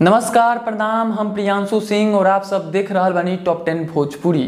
नमस्कार प्रणाम, हम प्रियांशु सिंह और आप सब देख रहल बानी टॉप 10 भोजपुरी।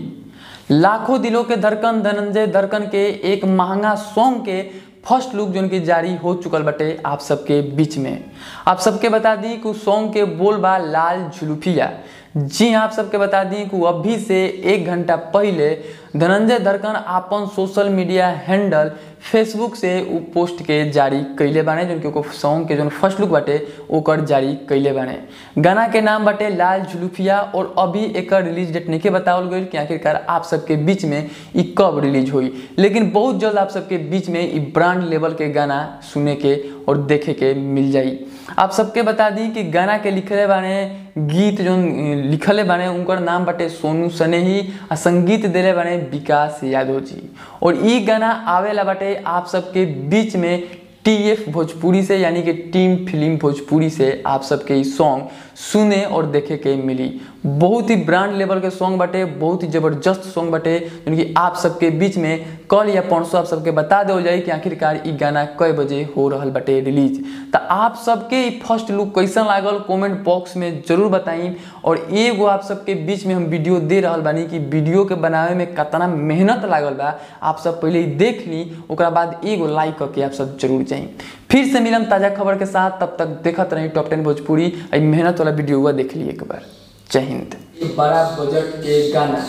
लाखों दिलों के धड़कन धनंजय दर्कन के एक महंगा सॉन्ग के फर्स्ट लुक जो कि जारी हो चुकल बटे आप सबके बीच में। आप सबके बता दी कि सॉन्ग के बोल बा लाल झुलुफिया। जी आप सबके बता दी कि अभी से 1 घंटा पहले धनंजय दर्कन अपन सोशल मीडिया हैंडल फेसबुक से उ पोस्ट के जारी कैले बाने, जो कि सॉन्ग के जो फर्स्ट लुक बाटे ओकर जारी कैले बाने। गाना के नाम बाटे लाल झुलुफिया और अभी एक रिलीज डेट नहीं बतावल गई कि आखिरकार आप सबके बीच में इ कब रिलीज हुई, लेकिन बहुत जल्द आप सबके बीच में इ ब्रांड लेवल के गाना सुने के और देखे के मिल जाई। आप सबके बता दी कि गाना के लिखले बाने गीत जो लिखले बाने उनकर नाम बाटे सोनू सनेही और संगीत दिले बाने विकास यादव जी। और इ गाना आवेला बाटे आप सबके बीच में टीएफ भोजपुरी से, यानी कि टीम फिल्म भोजपुरी से आप सबके ये सॉन्ग सुने और देखे के मिली। बहुत ही ब्रांड लेवल के सॉन्ग बटे, बहुत ही जबरदस्त सॉन्ग बटे, यानी कि आप सबके बीच में कल या परसों आप सबके बता दो जाए कि आखिरकार ये गाना कई बजे हो रहा बटे रिलीज। तो आप सबके फर्स्ट लुक कैसा लागल कमेंट बॉक्स में जरूर बताई। और एगो आप सबके बीच में हम वीडियो दे रहा बानी कि वीडियो के बनावे में कितना मेहनत लागल बा, आप सब पहले ही देख ली, ओकरा बाद एगो लाइक करके आप सब जरूर जाई। फिर से मिलम ताजा खबर के साथ, तब तक देखत रही टॉप 10 भोजपुरी। मेहनत वाला वीडियो हुआ देख ली एक बार। जय हिंद। बड़ा बजट के गाना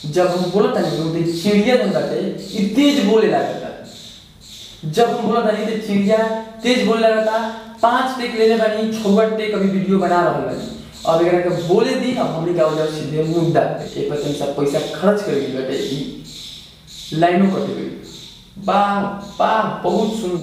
जब हम बोलता नहीं तो चिड़िया जो बाटे ये तेज बोले लगता। जब हम बोलता नहीं तो चिड़िया तेज बोले लगता। 5 टेक लेले बानी, 6 टेक अभी वीडियो बना रहल बानी। अब एकरा के बोले दी, अब हमनी का वजह सीधे मुद्दा पे 1% सब पैसा खर्च कर दी बाटे, ई लाइनो कट गई। वाह वाह, बहुत सुंदर।